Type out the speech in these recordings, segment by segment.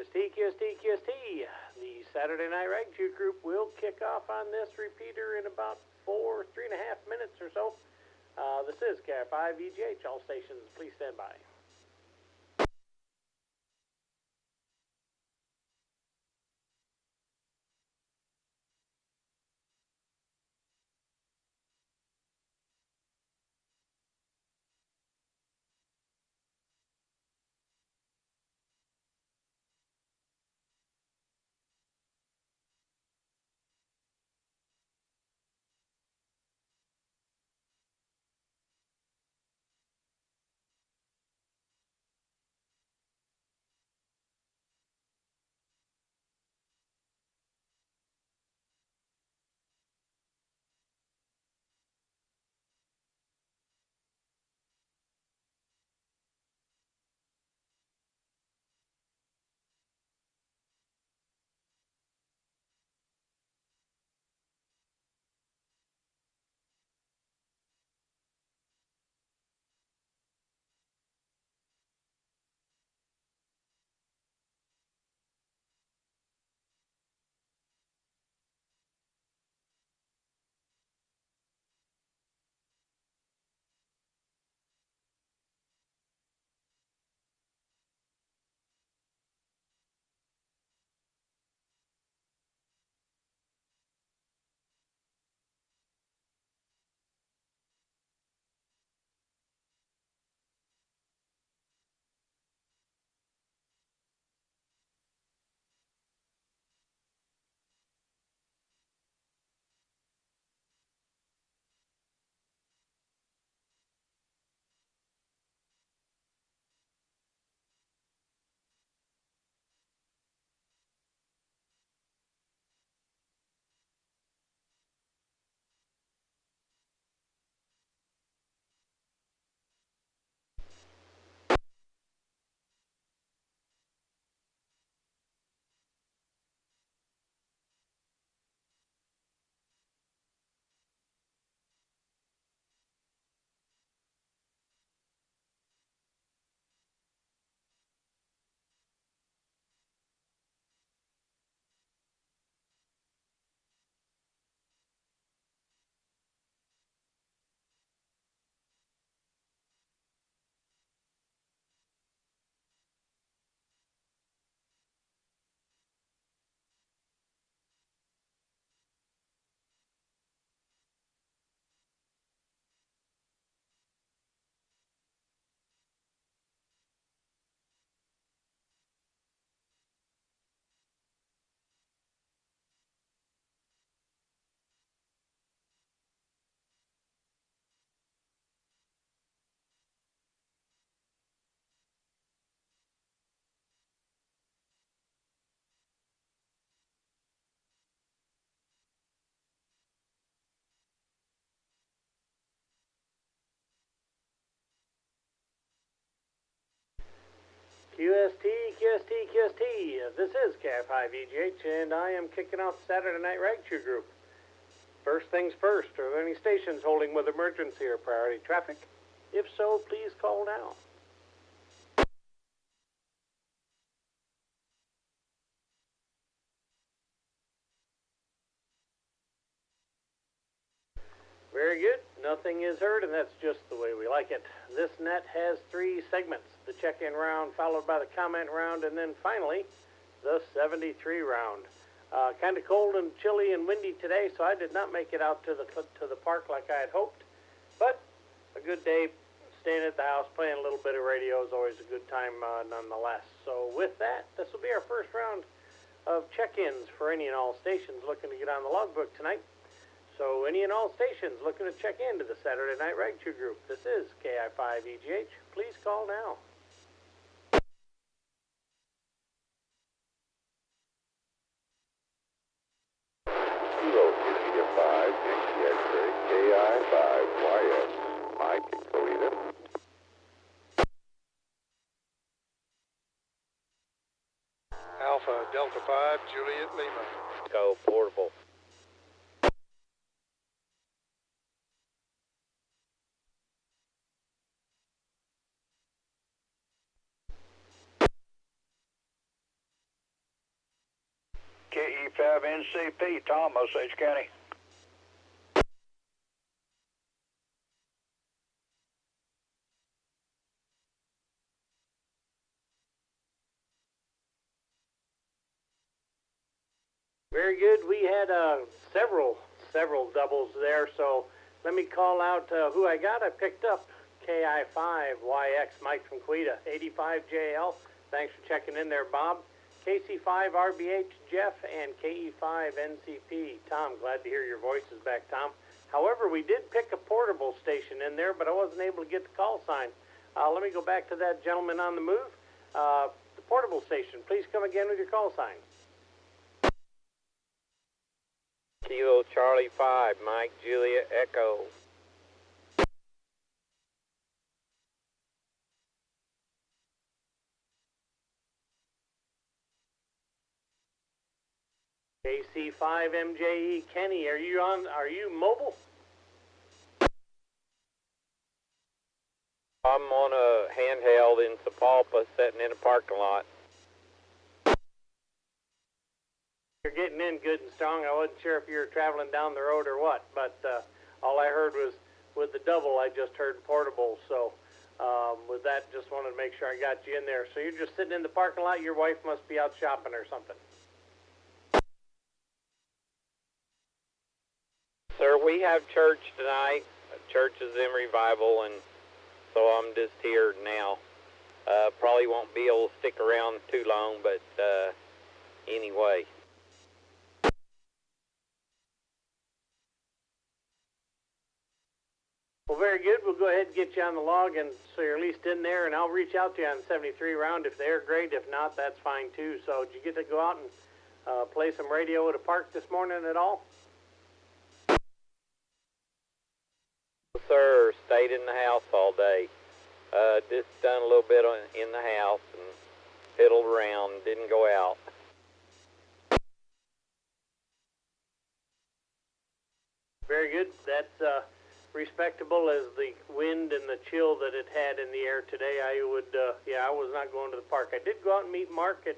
QST. The Saturday Night Ragchew group will kick off on this repeater in about 3.5 minutes or so. This is KI5VGH. All stations, please stand by. QST. This is KI5VGH, and I am kicking off Saturday Night Ragchew group. First things first, are there any stations holding with emergency or priority traffic? If so, please call now. Very good. Nothing is heard, and that's just the way we like it. This net has 3 segments. The check-in round, followed by the comment round, and then finally, the 73 round. Kind of cold and chilly and windy today, so I did not make it out to the park like I had hoped. But a good day staying at the house, playing a little bit of radio is always a good time nonetheless. So with that, this will be our first round of check-ins for any and all stations looking to get on the logbook tonight. So any and all stations looking to check into the Saturday Night Ragchew group. This is KI5VGH. Please call now. KI5YS. Mike and Kalita. Alpha Delta 5, Juliet Lima. Go portable. KC5NCP, Tom, Osage County. Very good. We had several doubles there, so let me call out who I got. I picked up KI5YX, Mike from Quita, 85JL. Thanks for checking in there, Bob. KC5RBH, Jeff, and KE5NCP. Tom, glad to hear your voices back, Tom. However, we did pick a portable station in there, but I wasn't able to get the call sign. Let me go back to that gentleman on the move. The portable station, please come again with your call sign. Kilo Charlie 5, Mike Julia Echo. KC5MJE, Kenny, are you mobile? I'm on a handheld in Sapulpa sitting in a parking lot. You're getting in good and strong. I wasn't sure if you were traveling down the road or what, but all I heard was with the double, I just heard portable. So with that, just wanted to make sure I got you in there. So you're just sitting in the parking lot. Your wife must be out shopping or something. Sir, we have church tonight. Church is in revival, and so I'm just here now. Probably won't be able to stick around too long, but anyway. Well, very good. We'll go ahead and get you on the log, and so you're at least in there, and I'll reach out to you on 73 round. If they're great, if not, that's fine too. So did you get to go out and play some radio at a park this morning at all? Sir, stayed in the house all day. Just done a little bit in the house and fiddled around, didn't go out. Very good. That's respectable as the wind and the chill that it had in the air today. I was not going to the park. I did go out and meet Mark at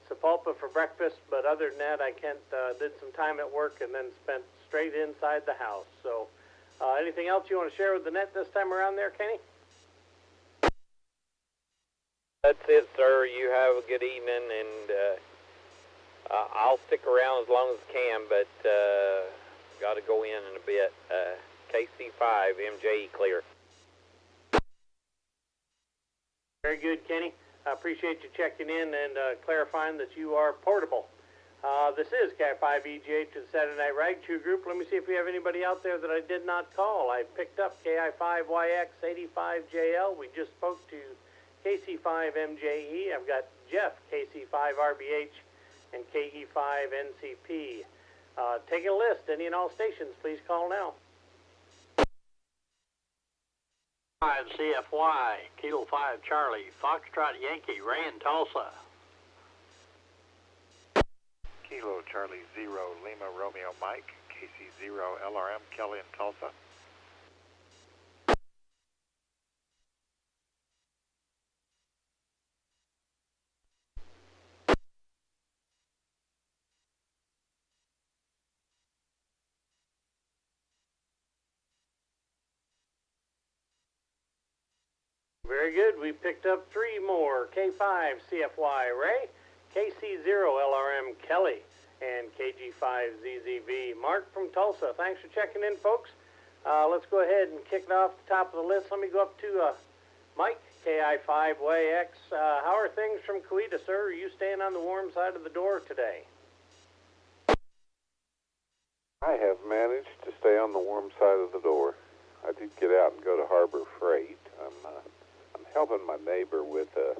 Sapulpa for breakfast, but other than that, I did some time at work and then spent straight inside the house. So anything else you want to share with the net this time around there, Kenny? That's it, sir. You have a good evening, and I'll stick around as long as I can, but got to go in a bit. KC5, MJE clear. Very good, Kenny. I appreciate you checking in and clarifying that you are portable. This is Cat5EGH to the Saturday Night Ragchew Group. Let me see if we have anybody out there that I did not call. I picked up KI5YX 85JL. We just spoke to KC5MJE. I've got Jeff, KC5RBH, and KE5NCP. Taking a list, any and all stations, please call now. 5 CFY, Kilo 5 Charlie, Foxtrot Yankee, Ray in Tulsa. Kilo Charlie 0 Lima Romeo Mike, KC0 LRM Kelly in Tulsa. Very good. We picked up 3 more. K5 CFY Ray, KC0 LRM Kelly, and KG5 ZZV Mark from Tulsa. Thanks for checking in, folks. Let's go ahead and kick it off the top of the list. Let me go up to Mike, KI5YX. How are things from Quita, sir? Are you staying on the warm side of the door today? I have managed to stay on the warm side of the door. I did get out and go to Harbor Freight. I'm helping my neighbor with a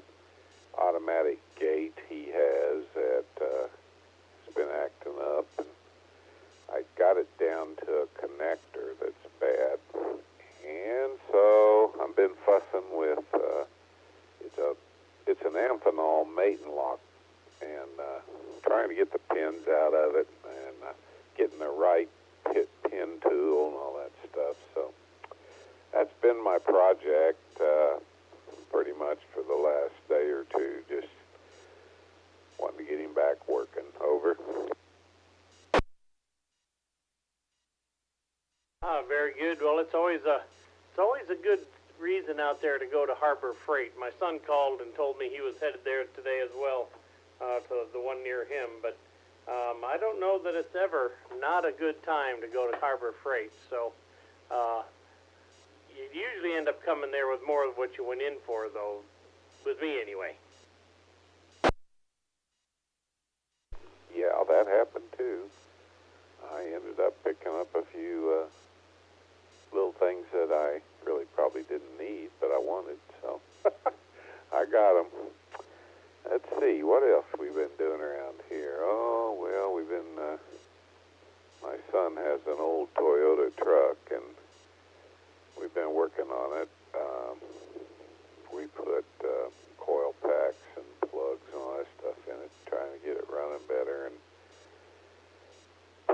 automatic gate he has that has been acting up. And I got it down to a connector that's bad, and so I've been fussing with it's an Amphenol mating lock, and trying to get the pins out of it and getting the right pin tool and all that stuff. So that's been my project pretty much for the last day or two, just wanting to get him back working. Over. Very good. Well, it's always a good reason out there to go to Harbor Freight. My son called and told me he was headed there today as well, to the one near him. But I don't know that it's ever not a good time to go to Harbor Freight. So you usually end up coming there with more of what you went in for, though, with me anyway. Yeah, that happened too. I ended up picking up a few little things that I really probably didn't need, but I wanted, so I got them. Let's see, what else we've been doing around here? Oh, well, we've been, my son has an old Toyota truck, and we've been working on it. We put coil packs and plugs and all that stuff in it, trying to get it running better, and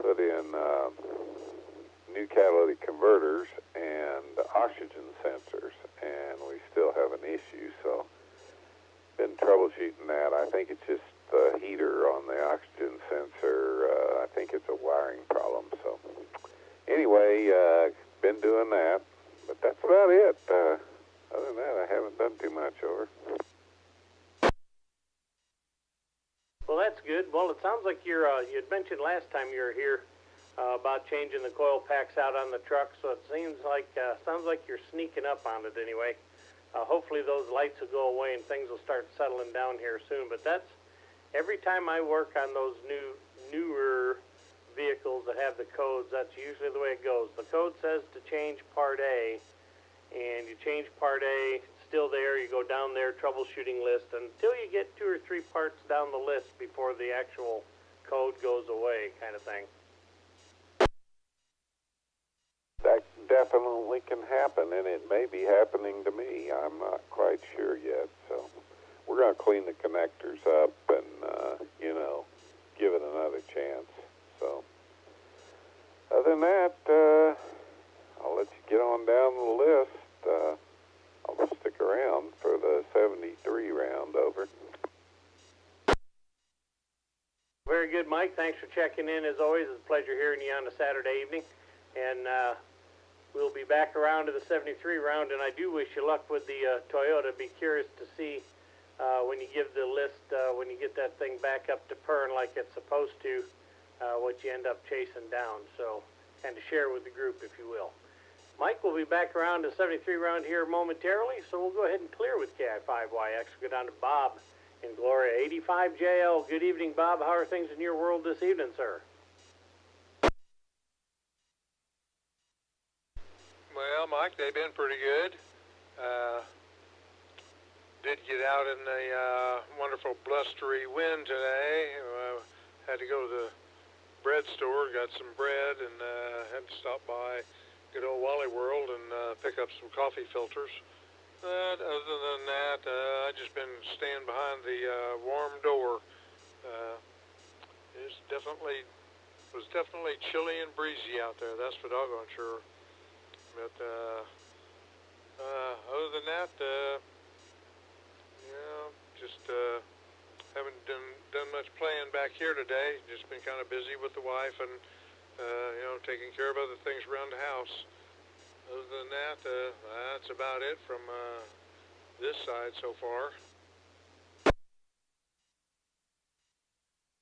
put in new catalytic converters and oxygen sensors, and we still have an issue, so been troubleshooting that. I think it's just the heater on the oxygen sensor. I think it's a wiring problem, so anyway, been doing that, but that's about it. Other than that, I haven't done too much. Over. Well, that's good. Well, it sounds like you had mentioned last time you were here about changing the coil packs out on the truck, so it sounds like you're sneaking up on it anyway. Hopefully those lights will go away and things will start settling down here soon. But that's every time I work on those newer vehicles that have the codes, that's usually the way it goes. The code says to change part A, and you change part A, it's still there, you go down their troubleshooting list until you get 2 or 3 parts down the list before the actual code goes away, kind of thing. That definitely can happen, and it may be happening to me. I'm not quite sure yet, so we're going to clean the connectors up and, give it another chance. So other than that, I'll let you get on down the list. I'll stick around for the 73 round. Over. Very good, Mike. Thanks for checking in. As always, it's a pleasure hearing you on a Saturday evening. And we'll be back around to the 73 round, and I do wish you luck with the Toyota. Be curious to see when you give the list, when you get that thing back up to PERN like it's supposed to, what you end up chasing down. So kind of share with the group, if you will. Mike will be back around to 73 round here momentarily, so we'll go ahead and clear with KI5YX. We'll go down to Bob in Gloria, 85JL. Good evening, Bob. How are things in your world this evening, sir? Well, Mike, they've been pretty good. Did get out in a wonderful blustery wind today. Had to go to the bread store, got some bread, and had to stop by good old Wally World and pick up some coffee filters. But other than that, I've just been staying behind the warm door. It was definitely chilly and breezy out there. That's for doggone sure. But other than that, just haven't done much playing back here today. Just been kind of busy with the wife and taking care of other things around the house. Other than that, that's about it from this side so far.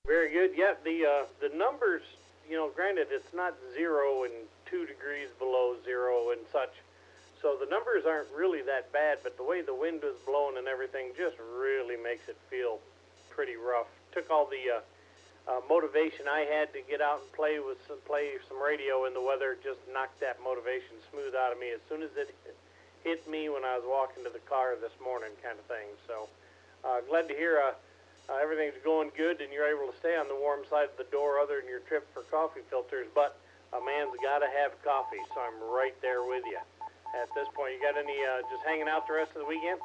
Very good. Yeah, the numbers, granted it's not 0 and 2 degrees below 0 and such, so the numbers aren't really that bad, but the way the wind was blowing and everything just really makes it feel pretty rough. Took all the motivation I had to get out and play some radio in the weather, just knocked that motivation smooth out of me as soon as it hit me when I was walking to the car this morning, kind of thing. So glad to hear everything's going good and you're able to stay on the warm side of the door other than your trip for coffee filters, but a man's got to have coffee, so I'm right there with you. At this point, you got any just hanging out the rest of the weekend?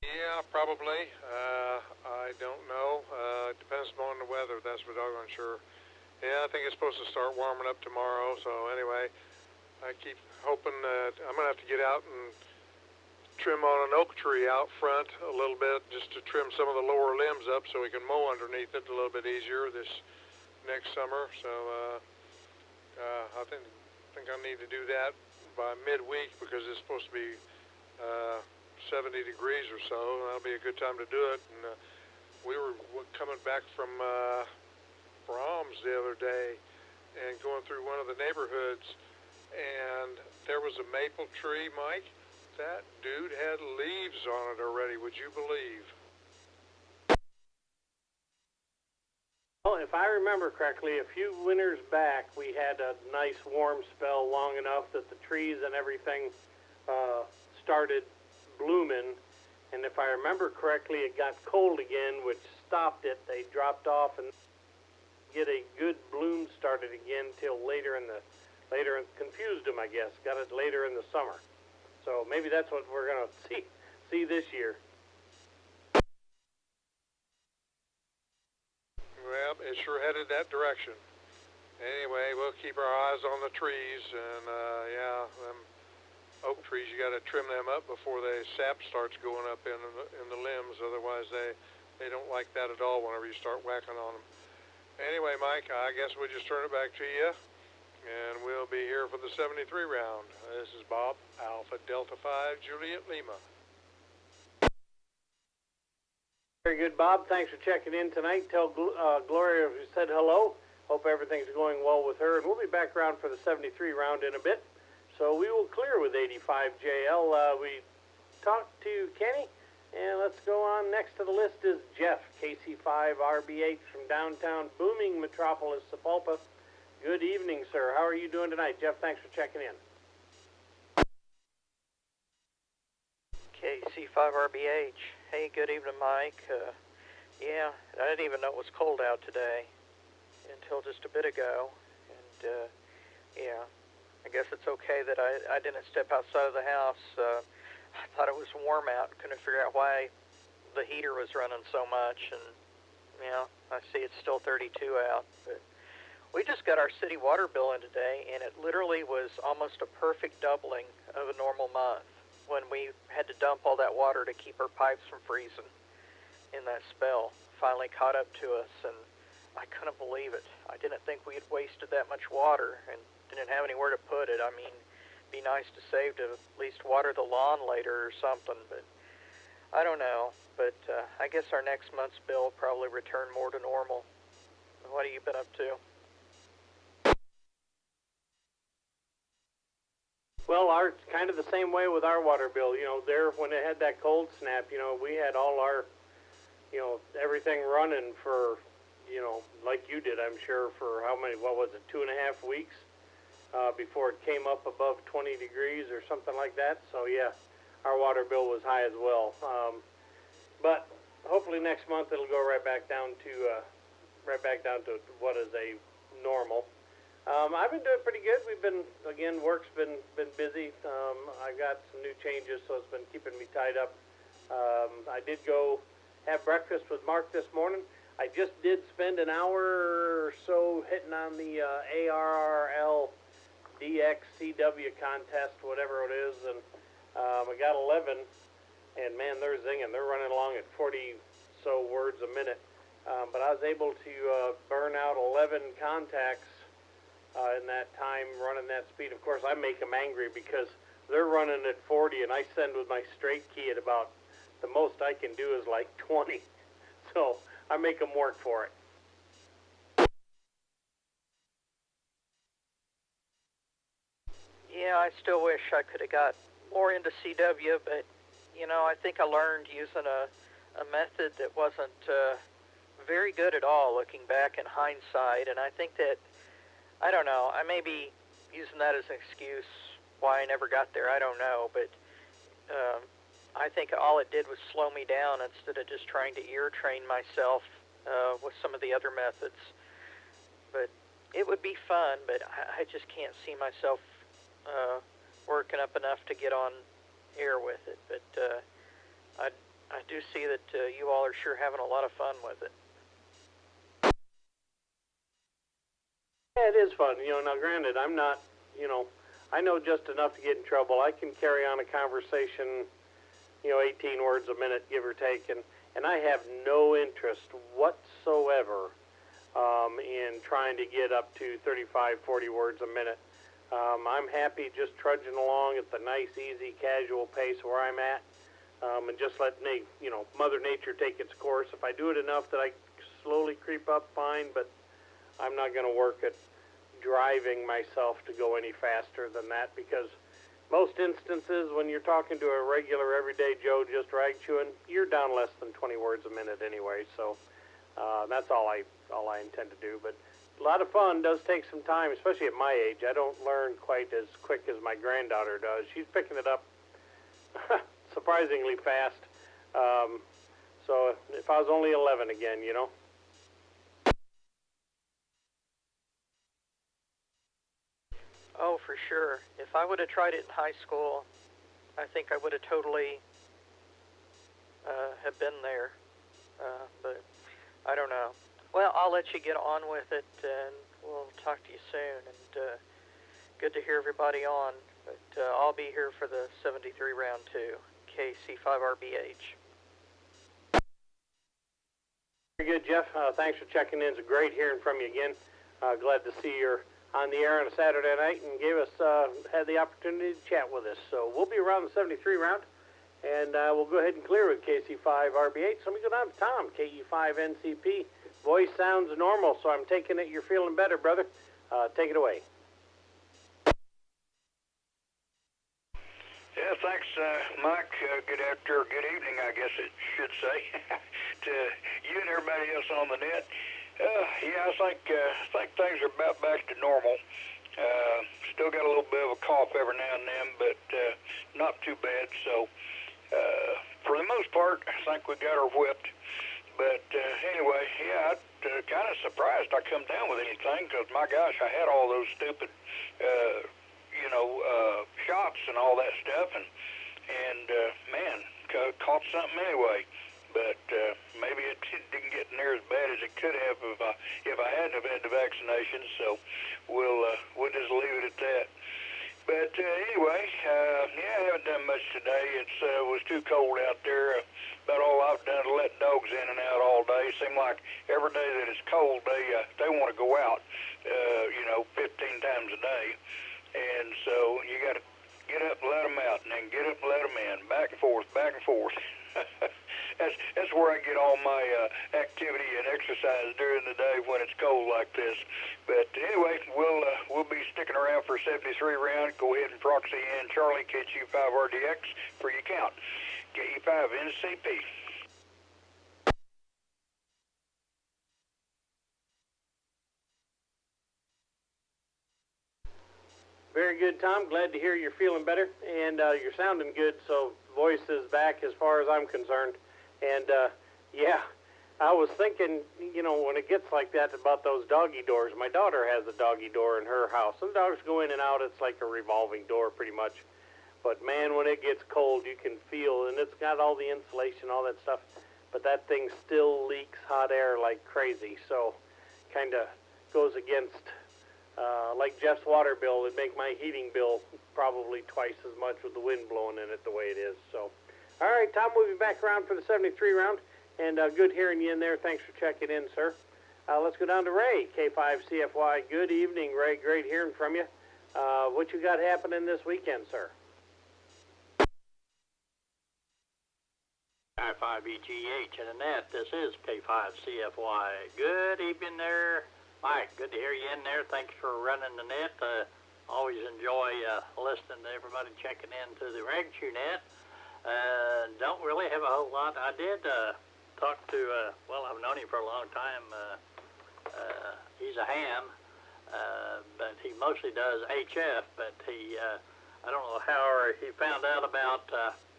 Yeah, probably. I don't know. It depends upon the weather, that's for doggone sure. Yeah, I think it's supposed to start warming up tomorrow, so anyway, I keep hoping that I'm going to have to get out and trim on an oak tree out front a little bit just to trim some of the lower limbs up so we can mow underneath it a little bit easier this next summer. So I think I need to do that by midweek because it's supposed to be 70 degrees or so. That'll be a good time to do it. And we were coming back from Brahms the other day and going through one of the neighborhoods, and there was a maple tree, Mike. That dude had leaves on it already, would you believe? Well, if I remember correctly, a few winters back, we had a nice warm spell long enough that the trees and everything started blooming. And if I remember correctly, it got cold again, which stopped it. They dropped off and get a good bloom started again till later confused them, I guess. Got it later in the summer. So maybe that's what we're going to see this year. Well, it sure headed that direction. Anyway, we'll keep our eyes on the trees, and yeah, them oak trees, you got to trim them up before the sap starts going up in the limbs. Otherwise, they don't like that at all whenever you start whacking on them. Anyway, Mike, I guess we'll just turn it back to you, and we'll be here for the 73 round. This is Bob, Alpha Delta 5, Juliet Lima. Very good, Bob. Thanks for checking in tonight. Tell Gloria we said hello. Hope everything's going well with her. And we'll be back around for the 73 round in a bit. So we will clear with 85 JL. We talked to Kenny. And let's go on. Next to the list is Jeff, KC5 RBH from downtown booming metropolis Sapulpa. Good evening, sir. How are you doing tonight? Jeff, thanks for checking in. KC5RBH. Hey, good evening, Mike. Yeah, I didn't even know it was cold out today until just a bit ago. And, yeah, I guess it's okay that I didn't step outside of the house. I thought it was warm out. Couldn't figure out why the heater was running so much. And, yeah, I see it's still 32 out. But we just got our city water bill in today, and it literally was almost a perfect doubling of a normal month, when we had to dump all that water to keep our pipes from freezing in that spell. Finally caught up to us, and I couldn't believe it. I didn't think we had wasted that much water and didn't have anywhere to put it. I mean, it'd be nice to save to at least water the lawn later or something, but I don't know. But I guess our next month's bill will probably return more to normal. What have you been up to? Well, it's kind of the same way with our water bill. You know, there when it had that cold snap, you know, we had all our, you know, everything running for, you know, like you did, I'm sure, for how many, what was it, 2.5 weeks before it came up above 20 degrees or something like that. So, yeah, our water bill was high as well. But hopefully next month it'll go right back down to what is a normal. I've been doing pretty good. We've been, again, work's been busy. I got some new changes, so it's been keeping me tied up. I did go have breakfast with Mark this morning. I just did spend an hour or so hitting on the ARRL DXCW contest, whatever it is, and I got 11, and man, they're zinging. They're running along at 40 so words a minute. But I was able to burn out 11 contacts in that time, running that speed. Of course, I make them angry because they're running at 40, and I send with my straight key at about, the most I can do is like 20. So I make them work for it. Yeah, I still wish I could have got more into CW, but, you know, I think I learned using a method that wasn't very good at all looking back in hindsight, and I think that, I don't know, I may be using that as an excuse why I never got there, I don't know, but I think all it did was slow me down instead of just trying to ear train myself with some of the other methods. But it would be fun, but I just can't see myself working up enough to get on air with it. But I do see that you all are sure having a lot of fun with it. Yeah, it is fun. You know, now granted, I'm not, you know, I know just enough to get in trouble. I can carry on a conversation, you know, 18 words a minute, give or take, and I have no interest whatsoever in trying to get up to 35, 40 words a minute. I'm happy just trudging along at the nice, easy, casual pace where I'm at, and just let Mother Nature take its course. If I do it enough that I slowly creep up, fine, but I'm not going to work at driving myself to go any faster than that, because most instances when you're talking to a regular everyday Joe just rag chewing, you're down less than 20 words a minute anyway, so that's all I intend to do. But a lot of fun does take some time, especially at my age. I don't learn quite as quick as my granddaughter does. She's picking it up surprisingly fast. So if I was only 11 again, Oh, for sure. If I would have tried it in high school, I think I would have totally have been there. But I don't know. Well, I'll let you get on with it, and we'll talk to you soon. And good to hear everybody on. But I'll be here for the 73 round 2, KC5RBH. Very good, Jeff. Thanks for checking in. It's great hearing from you again. Glad to see you're on the air on a Saturday night and had the opportunity to chat with us. So we'll be around the 73 round, and we'll go ahead and clear with KC5RBH. So let me go down to Tom, KE5NCP. Voice sounds normal, so I'm taking it you're feeling better, brother. Take it away. Yeah, thanks, Mike. Good evening, I guess it should say, to you and everybody else on the net. Yeah, I think things are about back to normal. Still got a little bit of a cough every now and then, but not too bad. So, for the most part, I think we got her whipped. But anyway, yeah, I'm kind of surprised I come down with anything, because my gosh, I had all those stupid shots and all that stuff, and man, caught something anyway. But maybe it didn't get near as bad as it could have if I hadn't have had the vaccination. So we'll just leave it at that. But anyway, yeah, I haven't done much today. It was too cold out there. About all I've done is let dogs in and out all day. Seems like every day that it's cold, they want to go out, 15 times a day. And so you got to get up and let them out, and then get up and let them in, back and forth, back and forth. That's where I get all my activity and exercise during the day when it's cold like this. But anyway, we'll be sticking around for 73 round. Go ahead and proxy in Charlie KG5RDX for your count. KE5NCP. Very good, Tom. Glad to hear you're feeling better, and you're sounding good, so voice is back as far as I'm concerned. And, yeah, I was thinking, when it gets like that about those doggy doors. My daughter has a doggy door in her house. Some dogs go in and out. It's like a revolving door pretty much. But, man, when it gets cold, you can feel, and it's got all the insulation, all that stuff, but that thing still leaks hot air like crazy. So kind of goes against... like Jeff's water bill would make my heating bill probably twice as much with the wind blowing in it the way it is. So, all right, Tom, we'll be back around for the 73 round, and good hearing you in there. Thanks for checking in, sir. Let's go down to Ray, K5CFY. Good evening, Ray. Great hearing from you. What you got happening this weekend, sir? I5EGH and Annette, this is K5CFY. Good evening there, Mike. Good to hear you in there. Thanks for running the net. Always enjoy listening to everybody checking into the Ragchew net. Don't really have a whole lot. I did talk to, I've known him for a long time. He's a ham, but he mostly does HF, but I don't know how he found out about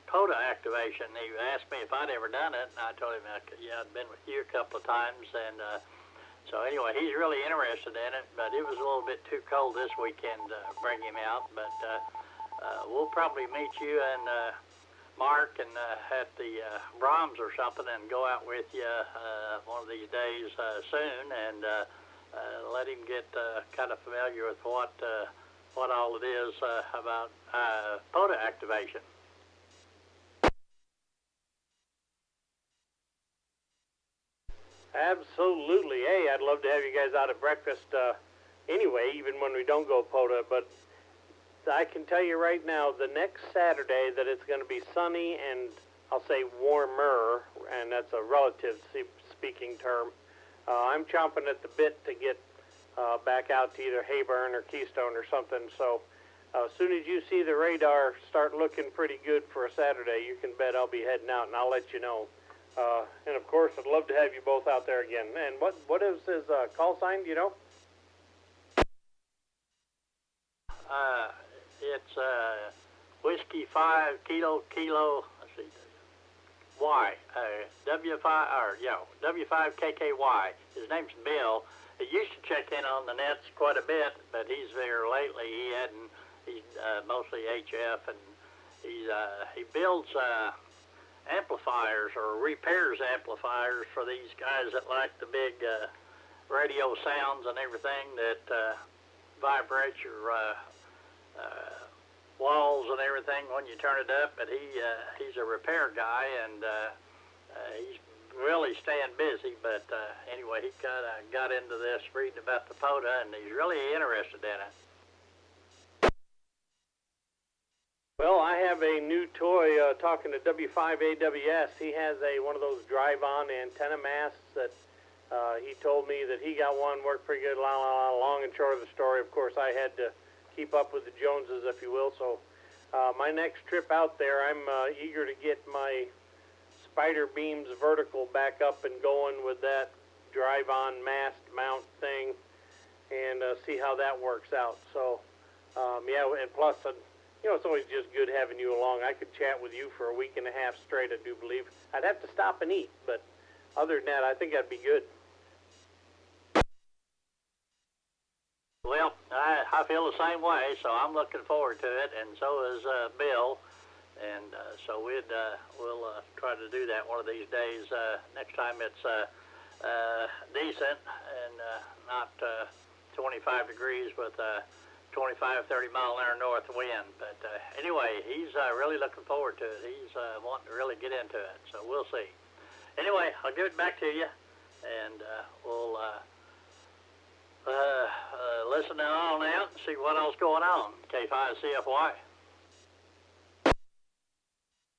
POTA activation. He asked me if I'd ever done it, and I told him, yeah, I'd been with you a couple of times, and so anyway, he's really interested in it, but it was a little bit too cold this weekend to bring him out, but we'll probably meet you and Mark and at the Brahms or something and go out with you one of these days soon, and let him get kind of familiar with what all it is about POTA activation. Absolutely. Hey, I'd love to have you guys out at breakfast anyway, even when we don't go POTA. But I can tell you right now, the next Saturday, that it's going to be sunny and I'll say warmer, and that's a relative speaking term. I'm chomping at the bit to get back out to either Hayburn or Keystone or something. So as soon as you see the radar start looking pretty good for a Saturday, you can bet I'll be heading out, and I'll let you know. And of course, I'd love to have you both out there again. And what is his call sign? Do you know? It's Whiskey 5 Kilo. Let's see, Y W5KKY. His name's Bill. He used to check in on the nets quite a bit, but he's there lately. He hadn't. He's mostly HF, and he builds amplifiers or repairs amplifiers for these guys that like the big radio sounds and everything that vibrate your walls and everything when you turn it up. But he's a repair guy, and he's really staying busy. But anyway, he kind of got into this reading about the POTA, and he's really interested in it. Well, I have a new toy talking to W5AWS. He has one of those drive-on antenna masts that he told me that he got one, worked pretty good. Long and short of the story, of course, I had to keep up with the Joneses, if you will. So my next trip out there, I'm eager to get my Spider Beams vertical back up and going with that drive-on mast mount thing, and see how that works out. So, yeah, and plus, you know, it's always just good having you along. I could chat with you for a week and a half straight, I do believe. I'd have to stop and eat, but other than that, I think that'd be good. Well, I feel the same way, so I'm looking forward to it, and so is Bill. And so we'll try to do that one of these days. Next time it's decent and not 25 degrees with 25, 30 mile an hour north wind. But anyway, he's really looking forward to it. He's wanting to really get into it, so we'll see. Anyway, I'll give it back to you, and we'll listen on out and see what else going on. K5CFY.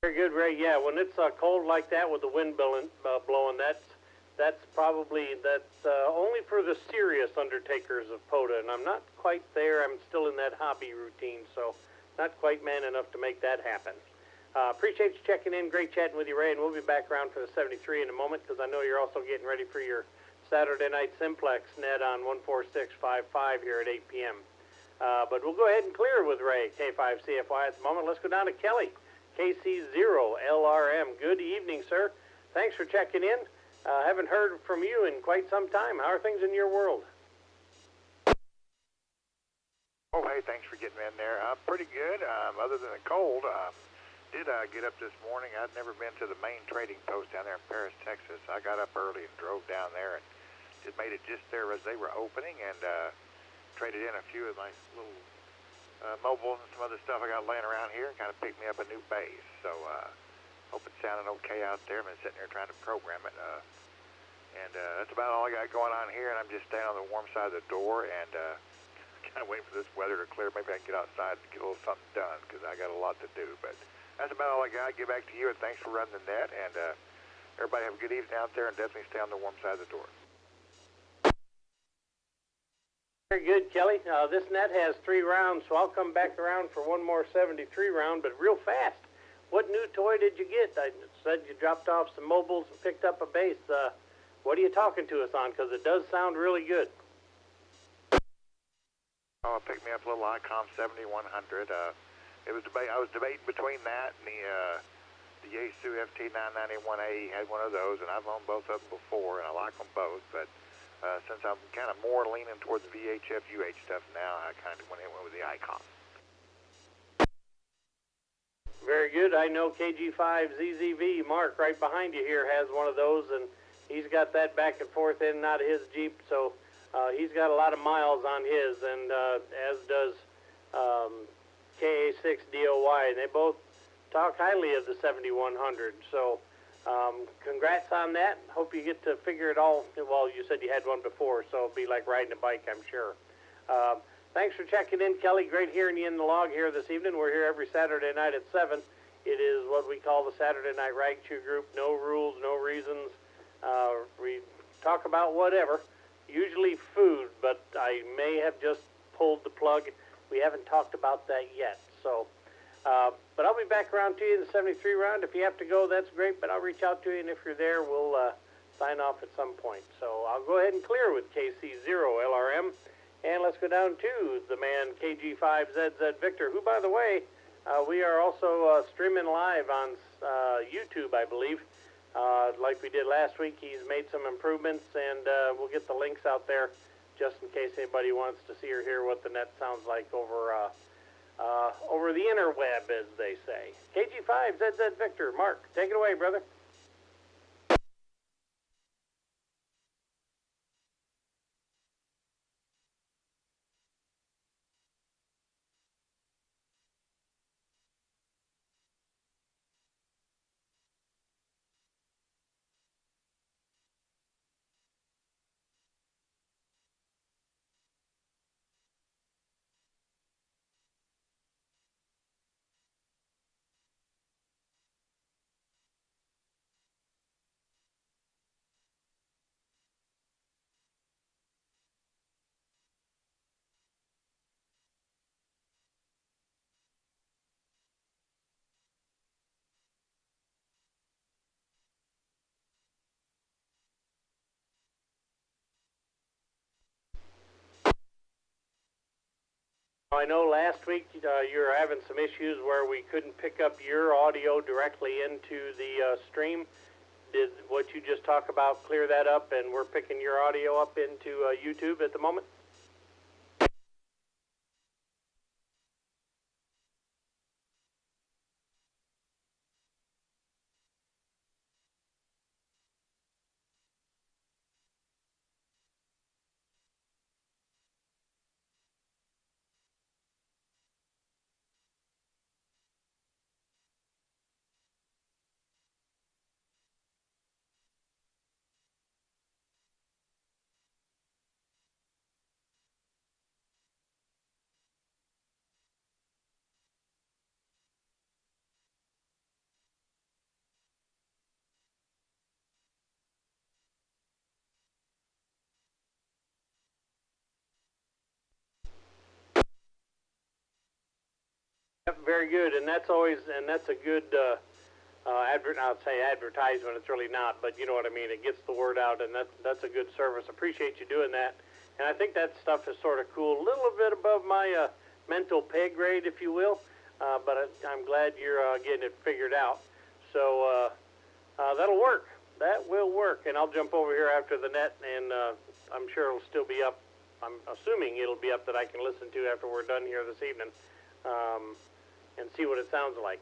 Very good, Ray. Yeah, when it's cold like that with the wind blowing, that's only for the serious undertakers of POTA, and I'm not quite there. I'm still in that hobby routine, so not quite man enough to make that happen. Appreciate you checking in. Great chatting with you, Ray, and we'll be back around for the 73 in a moment, because I know you're also getting ready for your Saturday night Simplex net on 14655 here at 8 p.m. But we'll go ahead and clear with Ray, K5CFY at the moment. Let's go down to Kelly, KC0LRM. Good evening, sir. Thanks for checking in. Haven't heard from you in quite some time. How are things in your world? Oh, hey, thanks for getting in there. Pretty good, other than the cold. Did get up this morning. I'd never been to the main trading post down there in Paris, Texas. I got up early and drove down there and just made it just there as they were opening, and traded in a few of my little mobiles and some other stuff I got laying around here, and kind of picked me up a new base. So hope it's sounding okay out there. I've been sitting there trying to program it. And that's about all I got going on here, and I'm just staying on the warm side of the door and kind of waiting for this weather to clear. Maybe I can get outside and get a little something done, because I got a lot to do. But that's about all I got. Get back to you, and thanks for running the net. And everybody have a good evening out there, and definitely stay on the warm side of the door. Very good, Kelly. This net has 3 rounds, so I'll come back around for one more 73 round, but real fast. What new toy did you get? I said you dropped off some mobiles and picked up a base. What are you talking to us on? Because it does sound really good. Oh, it picked me up a little Icom 7100. I was debating between that and the Yaesu FT991A. Had one of those, and I've owned both of them before, and I like them both. But since I'm kind of more leaning towards the VHF UH stuff now, I kind of went with the Icom. Very good. I know KG5ZZV, Mark, right behind you here, has one of those, and he's got that back and forth in and out of his Jeep, so he's got a lot of miles on his, and as does KA6DOY. They both talk highly of the 7100, so Congrats on that. Hope you get to figure it all. Well, you said you had one before, so it'll be like riding a bike, I'm sure. Thanks for checking in, Kelly. Great hearing you in the log here this evening. We're here every Saturday night at 7. It is what we call the Saturday Night Ragchew Group. No rules, no reasons. We talk about whatever, usually food, but I may have just pulled the plug. We haven't talked about that yet. So, but I'll be back around to you in the 73 round. If you have to go, that's great, but I'll reach out to you, and if you're there, we'll sign off at some point. So I'll go ahead and clear with KC0LRM, and let's go down to the man KG5ZZ Victor, who, by the way, we are also streaming live on YouTube, I believe. Like we did last week, he's made some improvements, and we'll get the links out there just in case anybody wants to see or hear what the net sounds like over the interweb, as they say. KG5ZZ Victor, Mark, take it away, brother. I know last week you were having some issues where we couldn't pick up your audio directly into the stream. Did what you just talked about clear that up, and we're picking your audio up into YouTube at the moment? Very good, and that's a good I'll say advertisement. It's really not, but you know what I mean. It gets the word out, and that's a good service. Appreciate you doing that, and I think that stuff is sort of cool, a little bit above my mental pay grade, if you will, but I'm glad you're getting it figured out. So that'll work. That will work, and I'll jump over here after the net, and I'm sure it'll still be up. I'm assuming it'll be up that I can listen to after we're done here this evening. And see what it sounds like.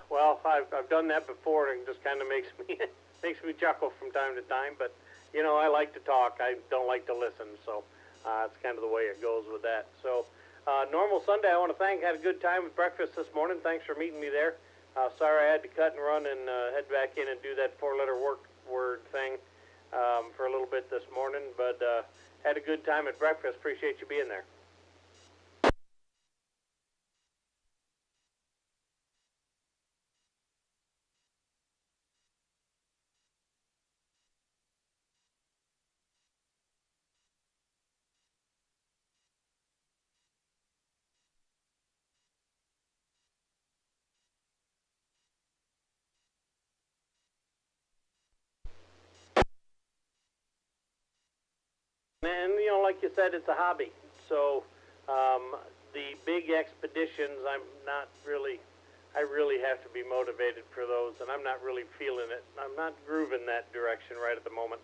Well, I've done that before, and it just kind of makes me chuckle from time to time. But you know, I like to talk. I don't like to listen, so it's kind of the way it goes with that. So, normal Sunday. I want to thank. Had a good time with breakfast this morning. Thanks for meeting me there. Sorry I had to cut and run and head back in and do that four-letter word thing for a little bit this morning. But had a good time at breakfast. Appreciate you being there. And you know, like you said, it's a hobby. So the big expeditions, I really have to be motivated for those, and I'm not really feeling it. I'm not grooving that direction right at the moment.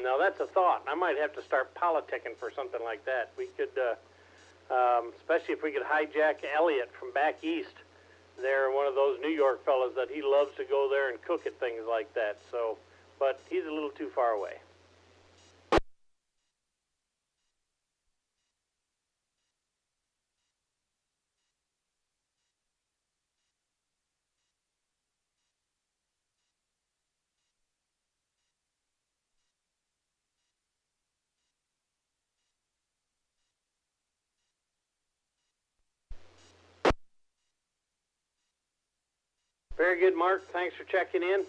Now that's a thought. I might have to start politicking for something like that. We could, especially if we could hijack Elliot from back east. They're one of those New York fellas that he loves to go there and cook at things like that. So, but he's a little too far away. Very good, Mark. Thanks for checking in,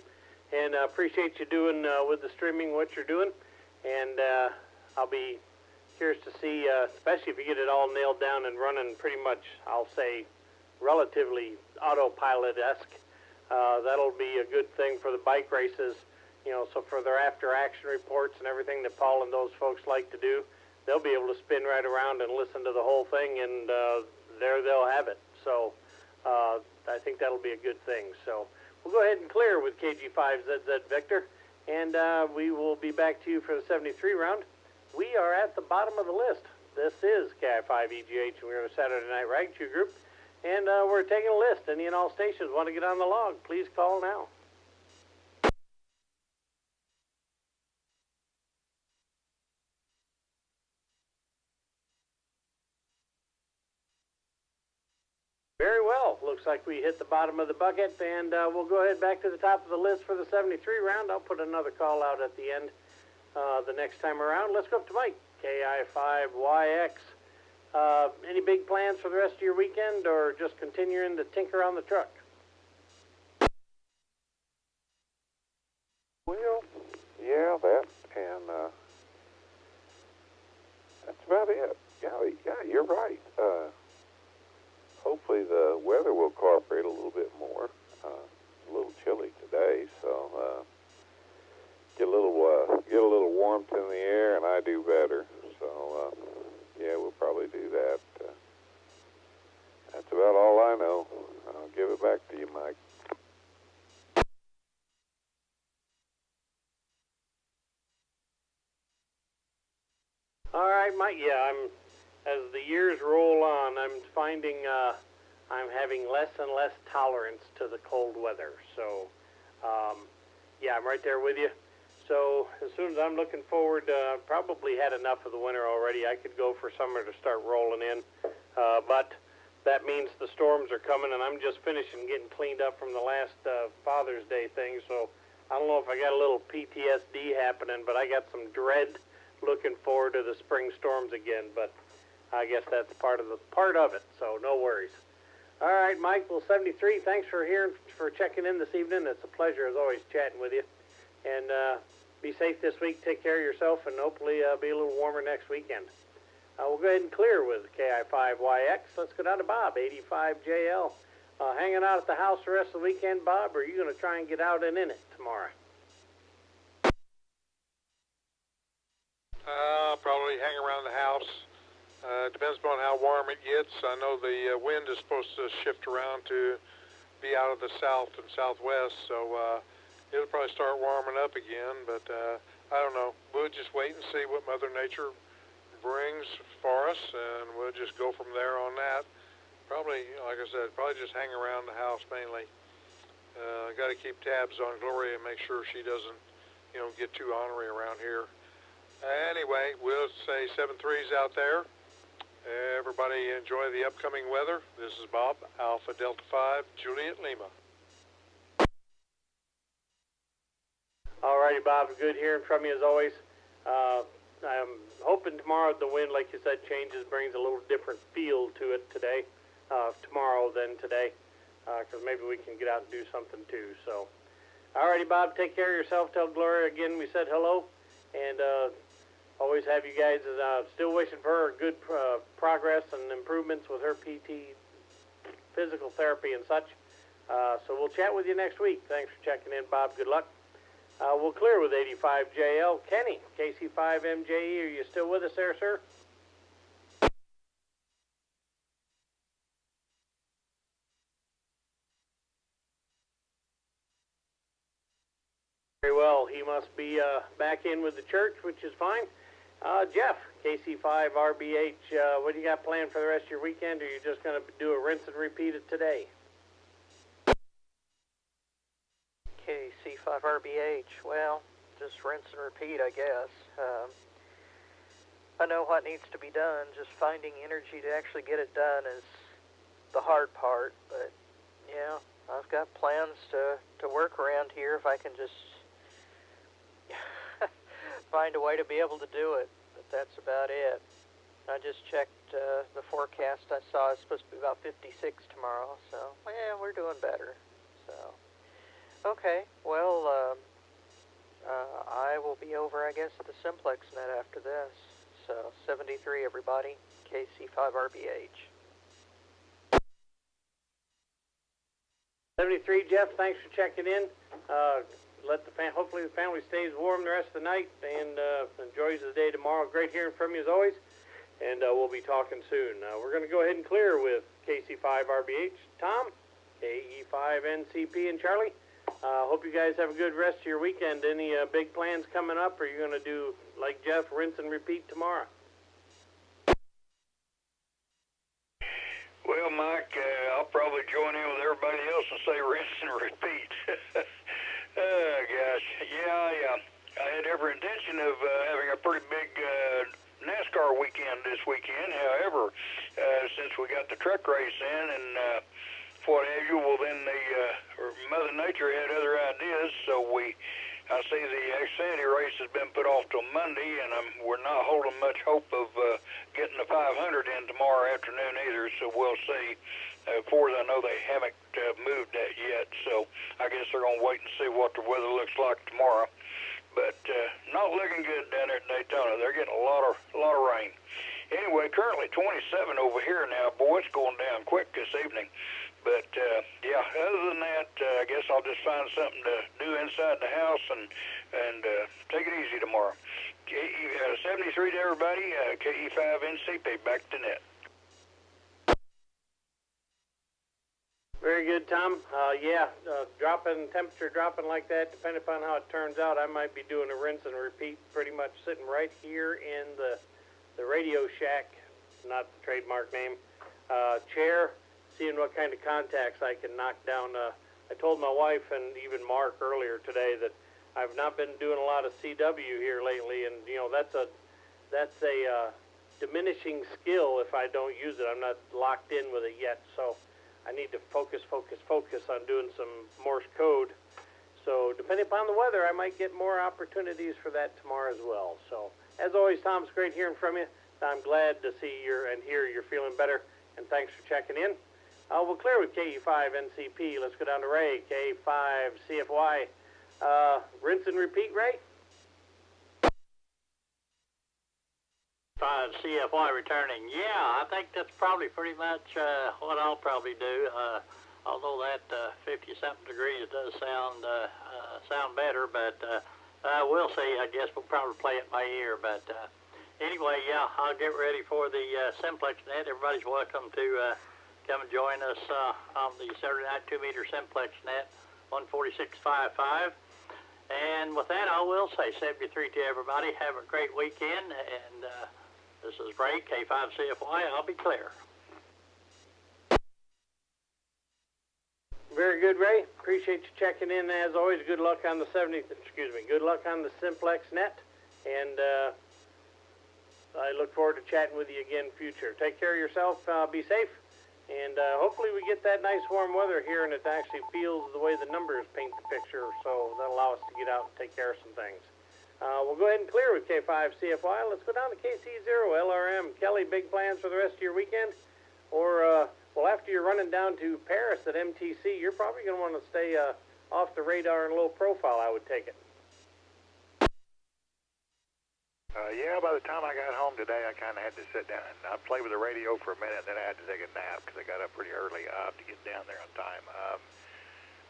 and appreciate you doing with the streaming what you're doing. And I'll be curious to see, especially if you get it all nailed down and running pretty much, I'll say, relatively autopilot-esque. That'll be a good thing for the bike races, so for their after-action reports and everything that Paul and those folks like to do, they'll be able to spin right around and listen to the whole thing, and there they'll have it. So I think that'll be a good thing. So we'll go ahead and clear with KG5ZZ Victor, and we will be back to you for the 73 round. We are at the bottom of the list. This is KI5EGH, and we're a Saturday Night Ragchew group, and we're taking a list. Any and all stations want to get on the log, please call now. Very well. Looks like we hit the bottom of the bucket, and we'll go ahead back to the top of the list for the 73 round. I'll put another call out at the end the next time around. Let's go up to Mike, KI5YX. Any big plans for the rest of your weekend, or just continuing to tinker on the truck? Well, yeah, that, and that's about it. Yeah, you're right. Hopefully the weather will cooperate a little bit more. It's a little chilly today, so get a little warmth in the air, and I do better. So yeah, we'll probably do that. That's about all I know. I'll give it back to you, Mike. All right, Mike. Yeah, as the years roll on, I'm finding I'm having less and less tolerance to the cold weather. So, yeah, I'm right there with you. So as soon as I'm looking forward, probably had enough of the winter already. I could go for summer to start rolling in, but that means the storms are coming, and I'm just finishing getting cleaned up from the last Father's Day thing. So I don't know if I got a little PTSD happening, but I got some dread looking forward to the spring storms again. But I guess that's part of it. So no worries. All right, Mike. Well, 73. Thanks for checking in this evening. It's a pleasure as always chatting with you. And be safe this week. Take care of yourself, and hopefully be a little warmer next weekend. We'll go ahead and clear with KI5YX. Let's go down to Bob, 85JL. Hanging out at the house the rest of the weekend, Bob, or are you going to try and get out and in it tomorrow? Probably hang around the house. Depends upon how warm it gets. I know the wind is supposed to shift around to be out of the south and southwest, so it'll probably start warming up again, but I don't know. We'll just wait and see what Mother Nature brings for us, and we'll just go from there on that. Probably, like I said, probably just hang around the house mainly. Got to keep tabs on Gloria and make sure she doesn't, get too ornery around here. Anyway, we'll say 7-3s out there. Everybody enjoy the upcoming weather. This is Bob, Alpha Delta 5, Juliet Lima. All righty, Bob. Good hearing from you as always. I'm hoping tomorrow the wind, like you said, changes, brings a little different feel to it tomorrow than today. because maybe we can get out and do something too. So, alrighty, Bob, take care of yourself. Tell Gloria again we said hello, and always have you guys. Still wishing for her good progress and improvements with her PT, physical therapy, and such. So we'll chat with you next week. Thanks for checking in, Bob. Good luck. We'll clear with 85JL. Kenny, KC5MJE, are you still with us there, sir? Very well. He must be back in with the church, which is fine. Jeff, KC5RBH, what do you got planned for the rest of your weekend? Or are you just going to do a rinse and repeat it today? KC5RBH, well, just rinse and repeat, I guess. I know what needs to be done. Just finding energy to actually get it done is the hard part. But, yeah, I've got plans to work around here if I can just find a way to be able to do it. But that's about it. I just checked the forecast. I saw it's supposed to be about 56 tomorrow. So, yeah, we're doing better. So, okay, well, I will be over, I guess, at the Simplex net after this. So, 73, everybody. KC5RBH. 73, Jeff, thanks for checking in. Hopefully the family stays warm the rest of the night and enjoys the day tomorrow. Great hearing from you as always, and we'll be talking soon. We're going to go ahead and clear with KC5RBH. Tom, KE5NCP, and Charlie. Hope you guys have a good rest of your weekend. Any big plans coming up, or are you going to do, like Jeff, rinse and repeat tomorrow? Well, Mike, I'll probably join in with everybody else and say rinse and repeat. Oh, gosh. Yeah, I had every intention of having a pretty big NASCAR weekend this weekend. However, since we got the truck race in and what have you, well, then Mother Nature had other ideas, so I see the Xfinity race has been put off till Monday, and we're not holding much hope of getting the 500 in tomorrow afternoon either, so we'll see. As far as I know, they haven't moved that yet, so I guess they're going to wait and see what the weather looks like tomorrow. But not looking good down there at Daytona. They're getting a lot of rain. Anyway, currently 27 over here now. Boy, it's going down quick this evening. But, yeah, other than that, I guess I'll just find something to do inside the house and take it easy tomorrow. 73 to everybody, KE5NCP, back to net. Very good, Tom. Temperature dropping like that, depending upon how it turns out, I might be doing a rinse and repeat, pretty much sitting right here in the Radio Shack, not the trademark name, chair, seeing what kind of contacts I can knock down. I told my wife and even Mark earlier today that I've not been doing a lot of CW here lately, and that's a diminishing skill if I don't use it. I'm not locked in with it yet, so I need to focus on doing some Morse code. So depending upon the weather, I might get more opportunities for that tomorrow as well. So as always, Tom, it's great hearing from you. I'm glad to see and hear you're feeling better, and thanks for checking in. We'll clear with KE5NCP. Let's go down to Ray, K5CFY. Rinse and repeat, Ray? 5 CFY returning. Yeah, I think that's probably pretty much what I'll probably do. Although that 50-something degrees does sound better, but we'll see. I guess we'll probably play it by ear. But anyway, yeah, I'll get ready for the Simplex net. Everybody's welcome to come and join us on the Saturday Night 2-meter Simplex net, 146.55. And with that, I will say 73 to everybody. Have a great weekend, and this is Ray, K5CFY. I'll be clear. Very good, Ray. Appreciate you checking in. As always, good luck on the good luck on the Simplex net, and I look forward to chatting with you again in future. Take care of yourself. Be safe, and hopefully we get that nice warm weather here, and it actually feels the way the numbers paint the picture, so that'll allow us to get out and take care of some things. We'll go ahead and clear with K5CFY. Let's go down to KC0LRM. Kelly, big plans for the rest of your weekend? Or Well, after you're running down to Paris at MTC, you're probably going to want to stay off the radar and low profile, I would take it. Yeah, by the time I got home today, I kind of had to sit down and I played with the radio for a minute, then I had to take a nap because I got up pretty early to get down there on time.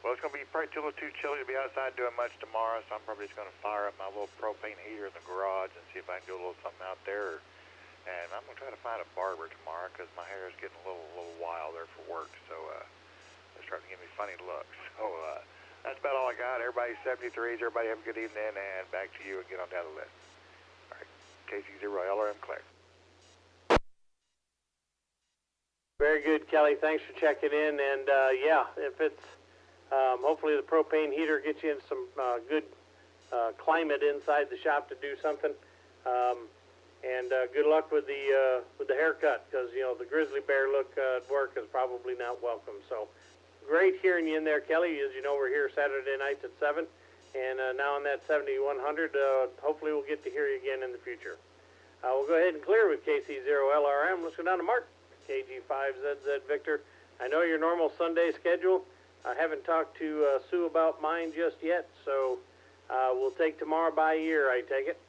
Well, it's going to be probably a little too chilly to be outside doing much tomorrow, so I'm probably just going to fire up my little propane heater in the garage and see if I can do a little something out there. And I'm going to try to find a barber tomorrow because my hair is getting a little wild there for work, so it's starting to give me funny looks. So that's about all I got. Everybody 73s, everybody have a good evening, and back to you and get on down the list. All right, KC0LRM clear. Very good, Kelly. Thanks for checking in. And yeah, if it's hopefully the propane heater gets you in some good climate inside the shop to do something. And good luck with the haircut, because the grizzly bear look at work is probably not welcome. So great hearing you in there, Kelly. As you know, we're here Saturday nights at 7, and now on that 7100. Hopefully we'll get to hear you again in the future. We'll go ahead and clear with KC0LRM. Let's go down to Mark, KG5ZZ Victor. I know your normal Sunday schedule. I haven't talked to Sue about mine just yet, so we'll take tomorrow by ear, I take it.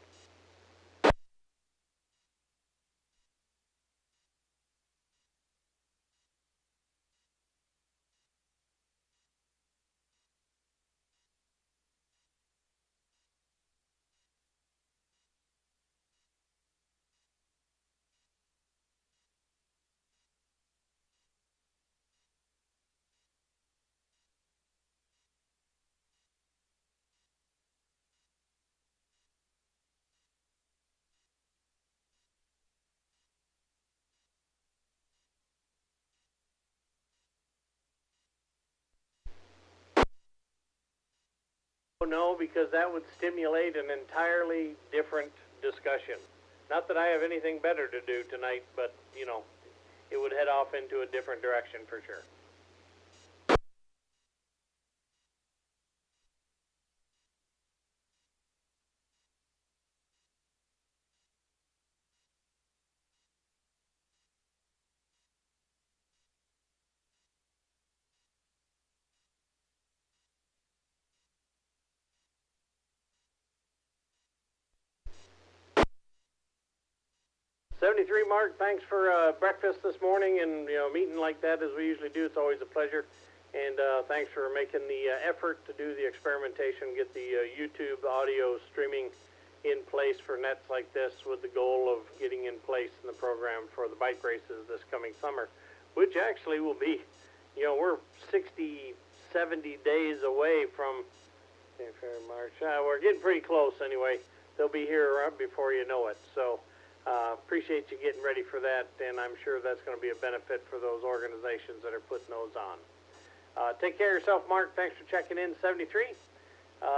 No, because that would stimulate an entirely different discussion. Not that I have anything better to do tonight, but, it would head off into a different direction for sure. '73 Mark, thanks for breakfast this morning and meeting like that as we usually do. It's always a pleasure, and thanks for making the effort to do the experimentation, get the YouTube audio streaming in place for nets like this, with the goal of getting in place in the program for the bike races this coming summer, which actually will be, we're 60, 70 days away from March. We're getting pretty close anyway. They'll be here before you know it. So appreciate you getting ready for that, and I'm sure that's going to be a benefit for those organizations that are putting those on. Take care of yourself, Mark. Thanks for checking in, 73.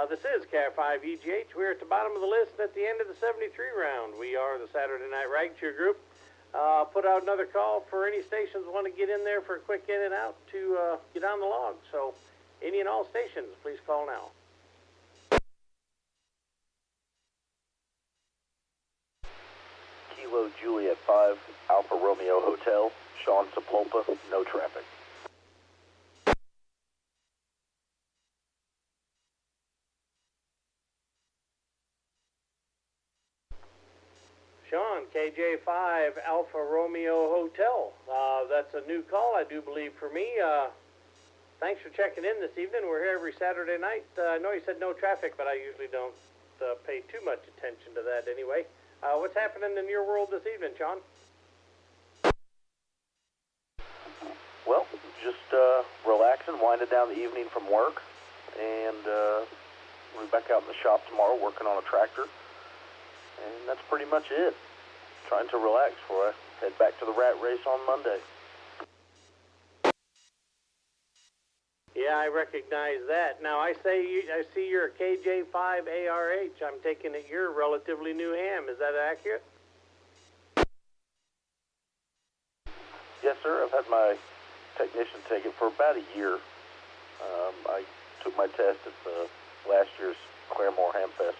This is Cat5 EGH. We're at the bottom of the list at the end of the 73 round. We are the Saturday Night Ragchew group. Put out another call for any stations who want to get in there for a quick in and out to get on the log. So any and all stations, please call now. Kilo Juliet 5, Alpha Romeo Hotel, Sean Sepulpa, no traffic. Sean, KJ5, Alpha Romeo Hotel. That's a new call, I do believe, for me. Thanks for checking in this evening. We're here every Saturday night. I know you said no traffic, but I usually don't pay too much attention to that anyway. What's happening in your world this evening, Sean? Well, just relaxing, winding down the evening from work, and we'll be back out in the shop tomorrow working on a tractor, and that's pretty much it. Trying to relax before I head back to the rat race on Monday. Yeah, I recognize that. Now, I see you're a KJ5ARH. I'm taking it you're a relatively new ham. Is that accurate? Yes, sir. I've had my technician take it for about a year. I took my test at the last year's Claremore Hamfest.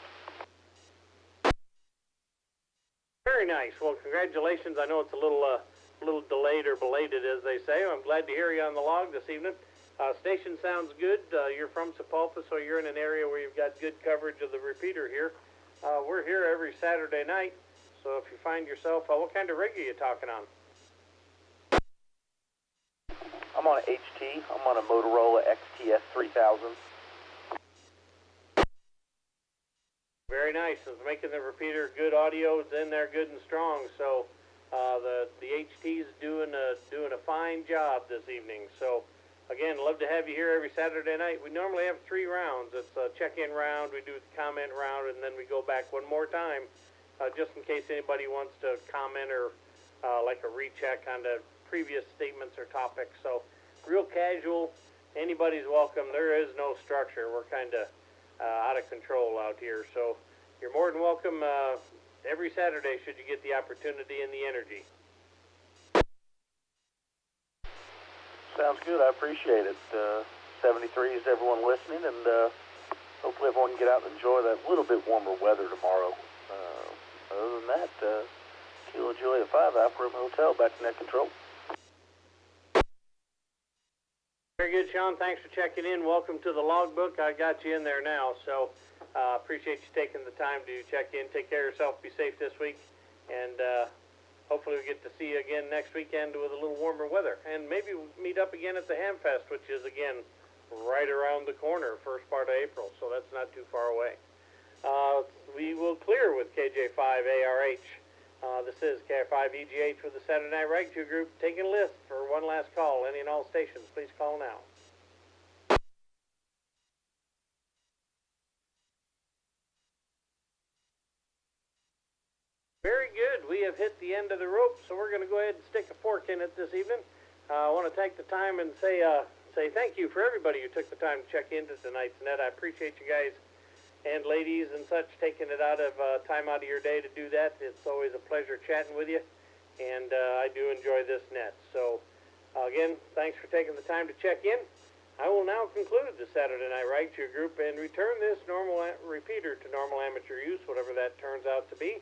Very nice. Well, congratulations. I know it's a little a little delayed or belated, as they say. I'm glad to hear you on the log this evening. Station sounds good. You're from Sepulpa, so you're in an area where you've got good coverage of the repeater here. We're here every Saturday night, so if you find yourself, what kind of rig are you talking on? I'm on a HT. I'm on a Motorola XTS 3000. Very nice. It's making the repeater good audio. It's in there good and strong. So the HT's doing a fine job this evening. So again, love to have you here every Saturday night. We normally have 3 rounds. It's a check-in round, we do the comment round, and then we go back one more time just in case anybody wants to comment or like a recheck on the previous statements or topics. So real casual. Anybody's welcome. There is no structure. We're kind of out of control out here. So you're more than welcome every Saturday should you get the opportunity and the energy. Sounds good. I appreciate it. 73 is everyone listening, and hopefully everyone can get out and enjoy that little bit warmer weather tomorrow. Other than that, Kilo Juliet 5, Alpha Room Hotel, back to net control. Very good, Sean. Thanks for checking in. Welcome to the logbook. I got you in there now, so appreciate you taking the time to check in. Take care of yourself. Be safe this week, and hopefully we get to see you again next weekend with a little warmer weather. And maybe we'll meet up again at the Hamfest, which is, again, right around the corner, first part of April, so that's not too far away. We will clear with KJ5ARH. This is KF5EGH with the Saturday Night Ragchew Group, taking a list for one last call. Any and all stations, please call now. Very good. We have hit the end of the rope, so we're going to go ahead and stick a fork in it this evening. I want to take the time and say thank you for everybody who took the time to check into tonight's net. I appreciate you guys and ladies and such taking it out of time out of your day to do that. It's always a pleasure chatting with you, and I do enjoy this net. So again, thanks for taking the time to check in. I will now conclude the Saturday Night Ragchew Group and return this normal repeater to normal amateur use, whatever that turns out to be.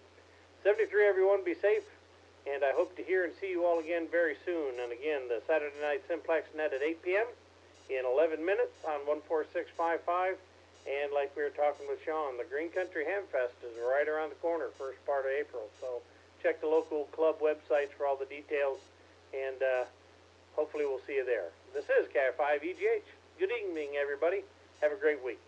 73, everyone, be safe, and I hope to hear and see you all again very soon. And again, the Saturday Night Simplex net at 8 p.m. in 11 minutes on 14655. And like we were talking with Sean, the Green Country Hamfest is right around the corner, first part of April. So check the local club websites for all the details, and hopefully we'll see you there. This is KF5EGH. Good evening, everybody. Have a great week.